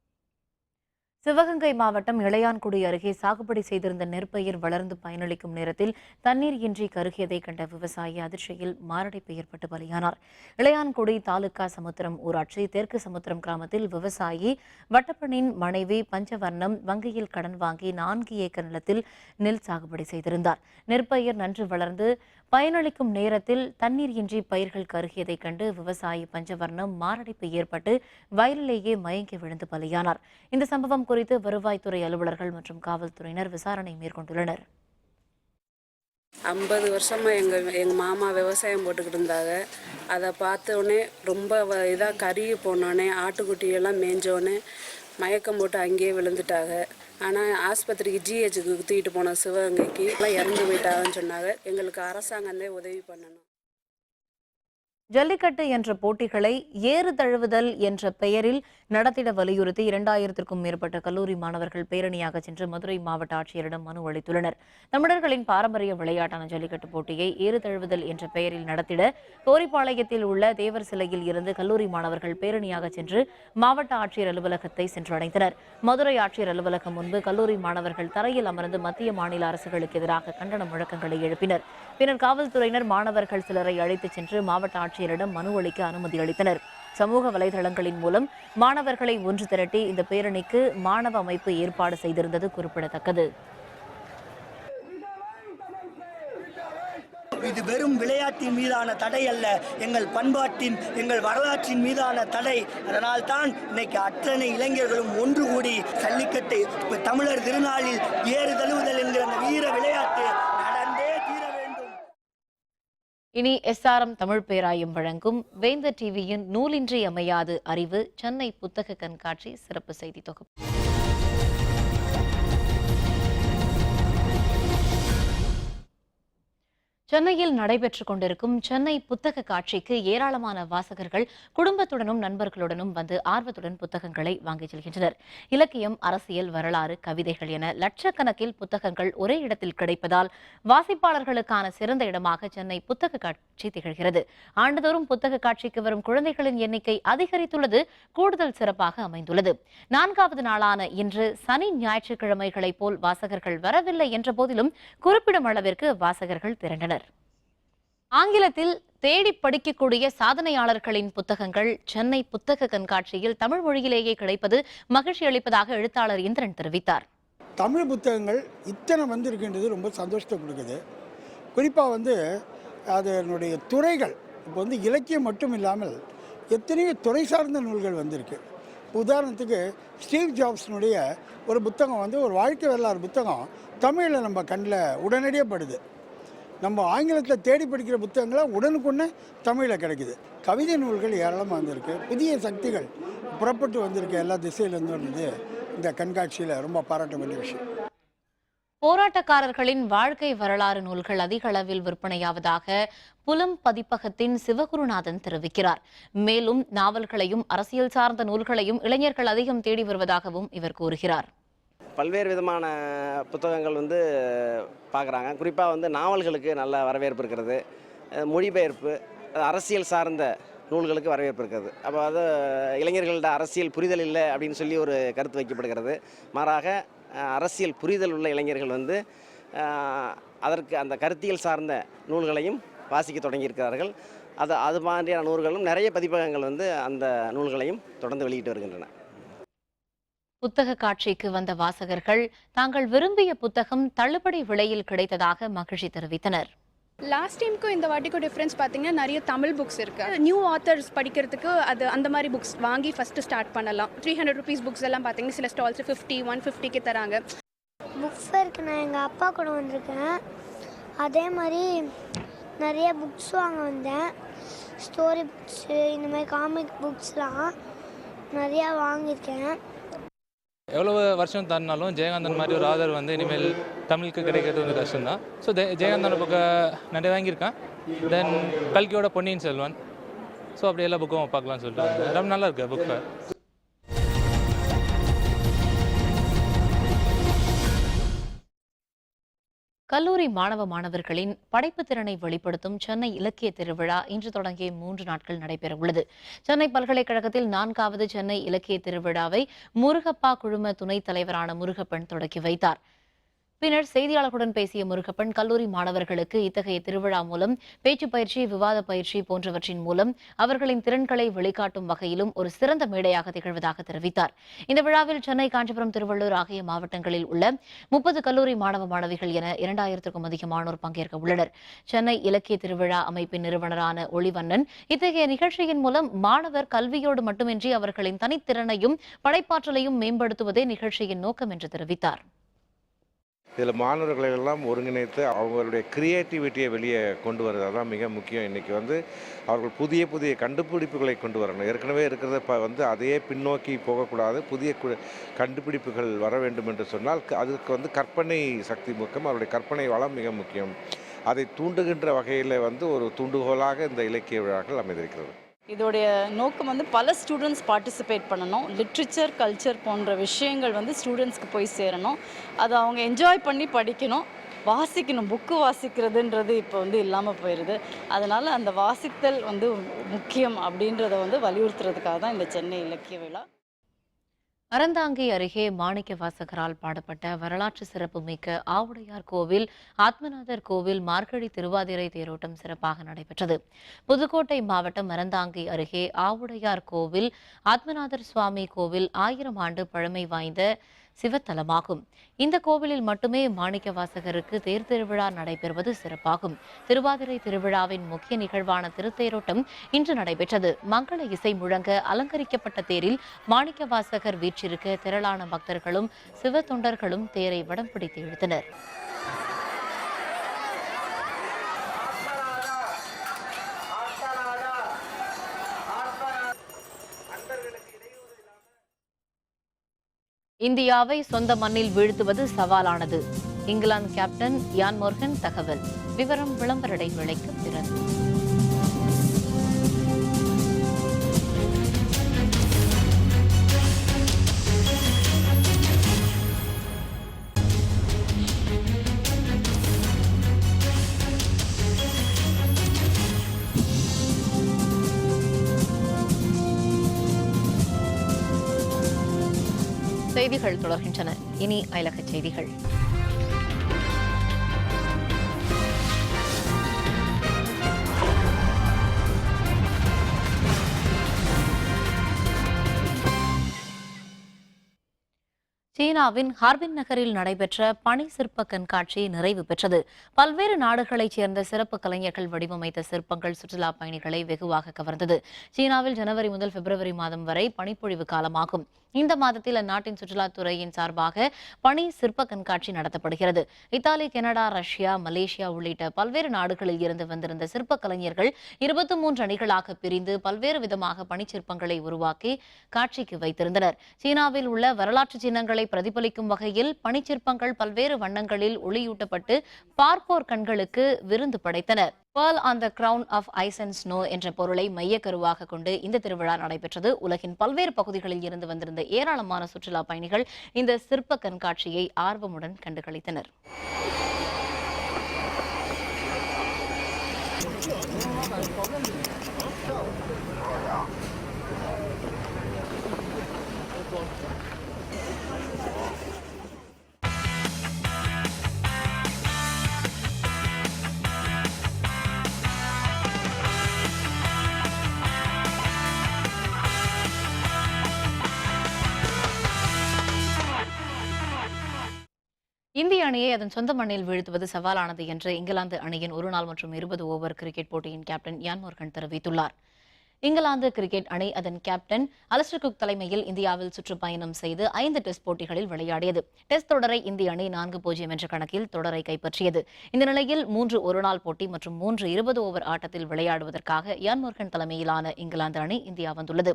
சிவகங்கை மாவட்டம் இளையான்குடி அருகே சாகுபடி செய்திருந்த நெற்பயிர் வளர்ந்து பயனளிக்கும் நேரத்தில் தண்ணீர் இன்றி கருகியதை கண்ட விவசாயி அதிர்ச்சியில் மாரடைப்பு ஏற்பட்டு பலியானார். இளையான்குடி தாலுகா சமுத்திரம் ஊராட்சி தெற்கு சமுத்திரம் கிராமத்தில் விவசாயி வட்டப்பனின் மனைவி பஞ்சவர்ணம் வங்கியில் கடன் வாங்கி 4 ஏக்கர் நிலத்தில் நெல் சாகுபடி செய்திருந்தார். நெற்பயிர் நன்று வளர்ந்து பயனளிக்கும் நேரத்தில் தண்ணீர் இன்றி பயிர்கள் கருகியதை கண்டு விவசாயி பஞ்சவர்ணம் மாரடைப்பு ஏற்பட்டு வயலிலேயே மயங்கி விழுந்து பலியானார். இந்த சம்பவம் குறித்து வருவாய்த்துறை அலுவலர்கள் மற்றும் காவல்துறையினர் விசாரணை மேற்கொண்டுள்ளனர். 50 வருஷமா எங்க மாமா விவசாயம் போட்டுக்கிட்டு இருந்தாங்க. அதை பார்த்தோன்னே ரொம்ப இதாக கருகி போனோடனே ஆட்டுக்குட்டியெல்லாம் மேய்ஞ்சோடனே மயக்கம் போட்டு அங்கேயே விழுந்துட்டாங்க. ஆனால் ஆஸ்பத்திரிக்கு ஜிஹெச்சுக்கு தூக்கிட்டு போன சிவகங்கைக்கு எல்லாம் இறந்து போயிட்டாங்கன்னு சொன்னாங்க. எங்களுக்கு அரசாங்கம் தான் உதவி பண்ணணும். ஜல்லிக்கட்டு என்ற போட்டிகளை ஏறு தழுவுதல் என்ற பெயரில் நடத்திட வலியுறுத்தி 2000க்கும் மேற்பட்ட கல்லூரி மாணவர்கள் பேரணியாக சென்று மதுரை மாவட்ட ஆட்சியரிடம் மனு அளித்துள்ளனர். தமிழர்களின் பாரம்பரிய விளையாட்டான ஜல்லிக்கட்டு போட்டியை ஏறு தழுவுதல் என்ற பெயரில் நடத்திட கோரிப்பாளையத்தில் உள்ள தேவர் சிலையில் இருந்து கல்லூரி மாணவர்கள் பேரணியாக சென்று மாவட்ட ஆட்சியர் அலுவலகத்தை சென்றடைந்தனர். மதுரை ஆட்சியர் அலுவலகம் முன்பு கல்லூரி மாணவர்கள் தரையில் அமர்ந்து மத்திய மாநில அரசுகளுக்கு எதிராக கண்டன முழக்கங்களை எழுப்பினர். பின்னர் காவல்துறையினர் மாணவர்கள் சிலரை அழைத்துச் சென்று மாவட்ட ஆட்சியரிடம் மனு அளிக்க அனுமதி அளித்தனர். சமூக வலைதளங்களின் மூலம் மாணவர்களை ஒன்று திரட்டி இந்த பேரணிக்கு மாணவ அமைப்பு ஏற்பாடு செய்திருந்தது குறிப்பிடத்தக்கது. இது வெறும் விளையாட்டின் மீதான தடை அல்ல, எங்கள் பண்பாட்டின், எங்கள் வரலாற்றின் மீதான தடை. அதனால் தான் இன்னைக்கு அத்தனை இளைஞர்களும் ஒன்று கூடி ஜல்லிக்கட்டு தமிழர் திருநாளில் ஏறு தழுவுதல் என்கிற அந்த வீர விளையாட்டு நடந்தே தீர வேண்டும். இனி SRM தமிழ் பேராயம் வழங்கும் வேந்தர் டிவியின் நூலின்றி அமையாது அறிவு சென்னை புத்தக கண்காட்சி சிறப்பு செய்தி தொகுப்பு. சென்னையில் நடைபெற்றுக் கொண்டிருக்கும் சென்னை புத்தக காட்சிக்கு ஏராளமான வாசகர்கள் குடும்பத்துடனும் நண்பர்களுடனும் வந்து ஆர்வத்துடன் புத்தகங்களை வாங்கிச் செல்கின்றனர். இலக்கியம், அரசியல், வரலாறு, கவிதைகள் என லட்சக்கணக்கில் புத்தகங்கள் ஒரே இடத்தில் கிடைப்பதால் வாசிப்பாளர்களுக்கான சிறந்த இடமாக சென்னை புத்தக காட்சி திகழ்கிறது. ஆண்டுதோறும் புத்தக காட்சிக்கு வரும் குழந்தைகளின் எண்ணிக்கை அதிகரித்துள்ளது கூடுதல் சிறப்பாக அமைந்துள்ளது. 4வது நாளான இன்று சனி ஞாயிற்றுக்கிழமைகளைப் போல் வாசகர்கள் வரவில்லை என்ற போதிலும் குறிப்பிடும் அளவிற்கு வாசகர்கள் திரண்டனர். ஆங்கிலத்தில் தேடி படிக்கக்கூடிய சாதனையாளர்களின் புத்தகங்கள் சென்னை புத்தக கண்காட்சியில் தமிழ் மொழியிலேயே கிடைப்பது மகிழ்ச்சி அளிப்பதாக எழுத்தாளர் இந்திரன் தெரிவித்தார். தமிழ் புத்தகங்கள் இத்தனை வந்திருக்கின்றது ரொம்ப சந்தோஷத்தை கொடுக்குது. குறிப்பாக அதனுடைய துறைகள் இப்போ இலக்கியம் மட்டும் இல்லாமல் எத்தனையோ துறை சார்ந்த நூல்கள் வந்திருக்கு. உதாரணத்துக்கு ஸ்டீவ் ஜாப்ஸினுடைய ஒரு புத்தகம் ஒரு வாழ்க்கை வரலாறு புத்தகம் தமிழில் நம்ம கண்ணில் உடனடியாக படுது. நம்ம ஆங்கிலத்தில் தேடி படிக்கிற புத்தகங்களாக உடனுக்குடனே தமிழில் கிடைக்குது. கவிதை நூல்கள் ஏராளமாக வந்திருக்கு. புதிய சக்திகள் புறப்பட்டு வந்திருக்கு எல்லா திசையிலேருந்து. இந்த கண்காட்சியில் ரொம்ப பாராட்ட வேண்டிய விஷயம். போராட்டக்காரர்களின் வாழ்க்கை வரலாறு நூல்கள் அதிக அளவில் விற்பனையாவதாக புலம் பதிப்பகத்தின் சிவகுருநாதன் தெரிவிக்கிறார். மேலும் நாவல்களையும் அரசியல் சார்ந்த நூல்களையும் இளைஞர்கள் அதிகம் தேடி வருவதாகவும் இவர் கூறுகிறார். பல்வேறு விதமான புத்தகங்கள் பார்க்குறாங்க. குறிப்பாக நாவல்களுக்கு நல்ல வரவேற்பு இருக்கிறது. மொழிபெயர்ப்பு, அரசியல் சார்ந்த நூல்களுக்கு வரவேற்பு இருக்கிறது. அப்போ இளைஞர்கள்ட அரசியல் புரிதல் இல்லை அப்படின்னு சொல்லி ஒரு கருத்து வைக்கப்படுகிறது. மாறாக அரசியல் புரிதல் உள்ள இளைஞர்கள் அதற்கு அந்த கருத்தியல் சார்ந்த நூல்களையும் வாசிக்க தொடங்கியிருக்கிறார்கள். அது மாதிரியான நூல்களும் நிறைய பதிப்பகங்கள் அந்த நூல்களையும் தொடர்ந்து வெளியிட்டு வருகின்றன. புத்தக காட்சிக்கு வந்த வாசகர்கள் தாங்கள் விரும்பிய புத்தகம் தள்ளுபடி விலையில் கிடைத்ததாக மகிழ்ச்சி தெரிவித்தனர். லாஸ்ட் டைமுக்கும் இந்த வாட்டிக்கும் டிஃப்ரென்ஸ் பார்த்தீங்கன்னா நிறைய தமிழ் புக்ஸ் இருக்குது. நியூ ஆத்தர்ஸ் படிக்கிறதுக்கு அந்த மாதிரி புக்ஸ் வாங்கி ஃபஸ்ட்டு ஸ்டார்ட் பண்ணலாம். 300 rupees புக்ஸ் எல்லாம் பார்த்தீங்கன்னா சில ஸ்டால்ஸ் 50, 150க்கு தராங்க. புக் ஃபேருக்கு நான் எங்கள் அப்பா கூட வந்திருக்கேன். அதே மாதிரி நிறைய புக்ஸ் வாங்க வந்தேன். ஸ்டோரி புக்ஸு, இந்த மாதிரி காமிக் புக்ஸ்லாம் நிறையா வாங்கியிருக்கேன். எவ்வளவு வருஷம் தாண்டினாலும் ஜெயகாந்தன் மாதிரி ஒரு ஆதர் இனிமேல் தமிழுக்கு கிடைக்கிறது கஷ்டம்தான். ஸோ ஜெயகாந்தன் புக்கை நிறைய வாங்கியிருக்கேன். தென் கல்கியோட பொன்னியின் செல்வன், ஸோ அப்படி எல்லா புக்கும் பார்க்கலாம்னு சொல்லிட்டு ரொம்ப நல்லா இருக்கு புக் ஃபேர். கல்லூரி மாணவர்களின் படைப்பு திறனை வெளிப்படுத்தும் சென்னை இலக்கிய திருவிழா இன்று தொடங்கிய 3 நாட்கள் நடைபெறவுள்ளது. சென்னை பல்கலைக்கழகத்தில் 4வது சென்னை இலக்கிய திருவிழாவை முருகப்பா குழும துணைத் தலைவரான முருகப்பன் தொடக்கி வைத்தார். பின்னர் செய்தியாளர்களுடன் பேசிய முருகப்பன், கல்லூரி மாணவர்களுக்கு இத்தகைய திருவிழா மூலம் பேச்சு பயிற்சி, விவாத பயிற்சி போன்றவற்றின் மூலம் அவர்களின் திறன்களை வெளிக்காட்டும் வகையிலும் ஒரு சிறந்த மேடையாக திகழ்வதாக தெரிவித்தார். இந்த விழாவில் சென்னை, காஞ்சிபுரம், திருவள்ளூர் ஆகிய மாவட்டங்களில் உள்ள 30 கல்லூரி மாணவிகள் என 2000க்கும் அதிகமானோர் பங்கேற்க உள்ளனர். சென்னை இலக்கிய திருவிழா அமைப்பின் நிறுவனரான ஒளிவண்ணன் இத்தகைய நிகழ்ச்சியின் மூலம் மாணவர் கல்வியோடு மட்டுமின்றி அவர்களின் தனித்திறனையும் படைப்பாற்றலையும் மேம்படுத்துவதே நிகழ்ச்சியின் நோக்கம் என்று தெரிவித்தார். இதில் மாணவர்களை எல்லாம் ஒருங்கிணைத்து அவங்களுடைய கிரியேட்டிவிட்டியை வெளியே கொண்டு வரது தான் மிக முக்கியம். இன்றைக்கி அவர்கள் புதிய புதிய கண்டுபிடிப்புகளை கொண்டு வரணும். ஏற்கனவே இருக்கிறத அதையே பின்னோக்கி போகக்கூடாது. புதிய கண்டுபிடிப்புகள் வர வேண்டும் என்று சொன்னால் அதுக்கு கற்பனை சக்தி முக்கியம். அவருடைய கற்பனை வளம் மிக முக்கியம். அதை தூண்டுகின்ற வகையில் ஒரு தூண்டுகோலாக இந்த இலக்கிய விழாக்கள் அமைந்திருக்கிறது. இதோடைய நோக்கம் பல ஸ்டூடெண்ட்ஸ் பார்ட்டிசிபேட் பண்ணணும். லிட்ரேச்சர், கல்ச்சர் போன்ற விஷயங்கள் ஸ்டூடெண்ட்ஸ்க்கு போய் சேரணும். அதை அவங்க என்ஜாய் பண்ணி படிக்கணும், வாசிக்கணும். புக்கு வாசிக்கிறதுன்றது இப்போ இல்லாமல் போயிடுது. அதனால் அந்த வாசித்தல் முக்கியம் அப்படின்றத வலியுறுத்துறதுக்காக தான் இந்த சென்னை இலக்கிய விழா. அறந்தாங்கி அருகே மாணிக்க வாசகரால் பாடப்பட்ட வரலாற்று சிறப்புமிக்க ஆவுடையார் கோவில், ஆத்மநாதர் கோவில் மார்கழி திருவாதிரை தேரோட்டம் சிறப்பாக நடைபெற்றது. புதுக்கோட்டை மாவட்டம் அறந்தாங்கி அருகே ஆவுடையார் கோவில், ஆத்மநாதர் சுவாமி கோவில் 1000 ஆண்டு பழமை வாய்ந்த சிவத்தலமாகும். இந்த கோவிலில் மட்டுமே மாணிக்க வாசகருக்கு தேர் திருவிழா நடைபெறுவது சிறப்பாகும். திருவாதிரை திருவிழாவின் முக்கிய நிகழ்வான திருத்தேரோட்டம் இன்று நடைபெற்றது. மங்கள இசை முழங்க அலங்கரிக்கப்பட்ட தேரில் மாணிக்க வாசகர் வீற்றிருக்க திரளான பக்தர்களும் சிவ தொண்டர்களும் தேரை வடம் பிடித்து இழுத்தனர். இந்தியாவை சொந்த மண்ணில் வீழ்த்துவது சவாலானது. இங்கிலாந்து கேப்டன் யான் மோர்கன் தகவல். விவரம் விளம்பர இடைவேளைக்கு பிறகு. செய்திகள் தொடர்கின்றன. இனி அயலக செய்திகள். சீனாவின் ஹார்பின் நகரில் நடைபெற்ற பனி சிற்ப கண்காட்சி நிறைவு பெற்றது. பல்வேறு நாடுகளைச் சேர்ந்த சிறப்பு கலைஞர்கள் வடிவமைத்த சிற்பங்கள் சுற்றுலா பயணிகளை வெகுவாக கவர்ந்தது. சீனாவில் ஜனவரி முதல் பிப்ரவரி மாதம் வரை பனிப்பொழிவு காலமாகும். இந்த மாதத்தில் அந்நாட்டின் சுற்றுலாத்துறையின் சார்பாக பனி சிற்ப கண்காட்சி நடத்தப்படுகிறது. இத்தாலி, கனடா, ரஷ்யா, மலேசியா உள்ளிட்ட பல்வேறு நாடுகளில் இருந்து வந்திருந்த சிற்ப கலைஞர்கள் 23 அணிகளாக பிரிந்து பல்வேறு விதமாக பனிச்சிற்பங்களை உருவாக்கி காட்சிக்கு வைத்திருந்தனர். சீனாவில் உள்ள வரலாற்று சின்னங்களை பிரதிபலிக்கும் வகையில் பனிச்சிற்பங்கள் பல்வேறு வண்ணங்களில் ஒளியூட்டப்பட்டு பார்ப்போர் கண்களுக்கு விருந்து படைத்தனர். Pearl on the Crown of Ice and Snow என்ற பொருளை மையக்கருவாக கொண்டு இந்த திருவிழா நடைபெற்றது. உலகின் பல்வேறு பகுதிகளில் இருந்து வந்திருந்த ஏராளமான சுற்றுலா பயணிகள் இந்த சிற்ப கண்காட்சியை ஆர்வமுடன் கண்டுகளித்தனர். இந்திய அணியை அதன் சொந்த மண்ணில் வீழ்த்துவது சவாலானது என்று இங்கிலாந்து அணியின் ஒருநாள் மற்றும் 20 ஓவர் கிரிக்கெட் போட்டியின் கேப்டன் யான் மோர்கன் தெரிவித்துள்ளார். இங்கிலாந்து கிரிக்கெட் அணி அதன் கேப்டன் அலிஸ்டர் குக் தலைமையில் இந்தியாவில் சுற்றுப்பயணம் செய்து 5 டெஸ்ட் போட்டிகளில் விளையாடியது. டெஸ்ட் தொடரை இந்திய அணி 4-0 என்ற கணக்கில் தொடரை கைப்பற்றியது. இந்த நிலையில் 3 ஒருநாள் போட்டி மற்றும் 3 20 ஓவர் ஆட்டத்தில் விளையாடுவதற்காக யான் மோர்கன் தலைமையிலான இங்கிலாந்து அணி இந்தியா வந்துள்ளது.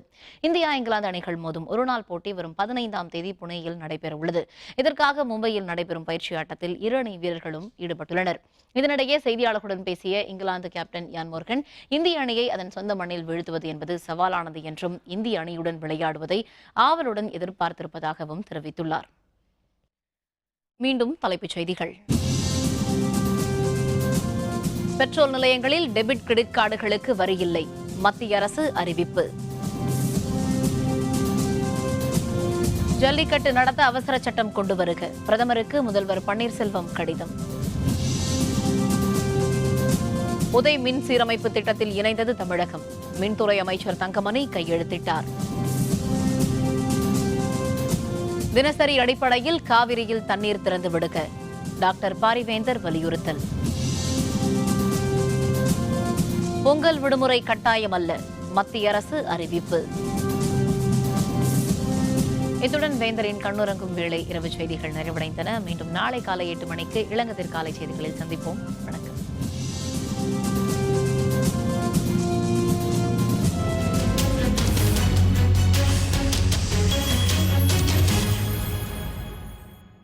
இந்தியா இங்கிலாந்து அணிகள் மோதும் ஒருநாள் போட்டி வரும் 15ஆம் தேதி புனேயில் நடைபெறவுள்ளது. இதற்காக மும்பையில் நடைபெறும் பயிற்சி ஆட்டத்தில் 2 அணி வீரர்களும் ஈடுபட்டுள்ளனர். இதனிடையே செய்தியாளர்களுடன் பேசிய இங்கிலாந்து கேப்டன் யான் மோர்கன் இந்திய அணியை அதன் சொந்த மண்ணில் வீழ்த்துவது என்பது சவாலானது என்றும் இந்திய அணியுடன் விளையாடுவதை ஆவலுடன் எதிர்பார்த்திருப்பதாகவும் தெரிவித்துள்ளார். மீண்டும் தலைப்புச் செய்திகள். பெட்ரோல் நிலையங்களில் டெபிட் கிரெடிட் கார்டுகளுக்கு வரி இல்லை, மத்திய அரசு அறிவிப்பு. ஜல்லிக்கட்டு நடத்த அவசர சட்டம் கொண்டு வருக, பிரதமருக்கு முதல்வர் பன்னீர்செல்வம் கடிதம். உதய் மின் சீரமைப்பு திட்டத்தில் இணைந்தது தமிழகம், மின்துறை அமைச்சர் தங்கமணி கையெழுத்திட்டார். தினசரி அடிப்படையில் காவிரியில் தண்ணீர் திறந்து விடுக, டாக்டர் பாரிவேந்தர் வலியுறுத்தல். பொங்கல் விடுமுறை கட்டாயம் அல்ல, மத்திய அரசு அறிவிப்பு. இத்துடன் வேந்தரின் கண்ணுறங்கும் வேளை இரவு செய்திகள் நிறைவடைந்தன. மீண்டும் நாளை காலை 8 மணிக்கு இளங்கதிர் காலை செய்திகளில் சந்திப்போம். வணக்கம்.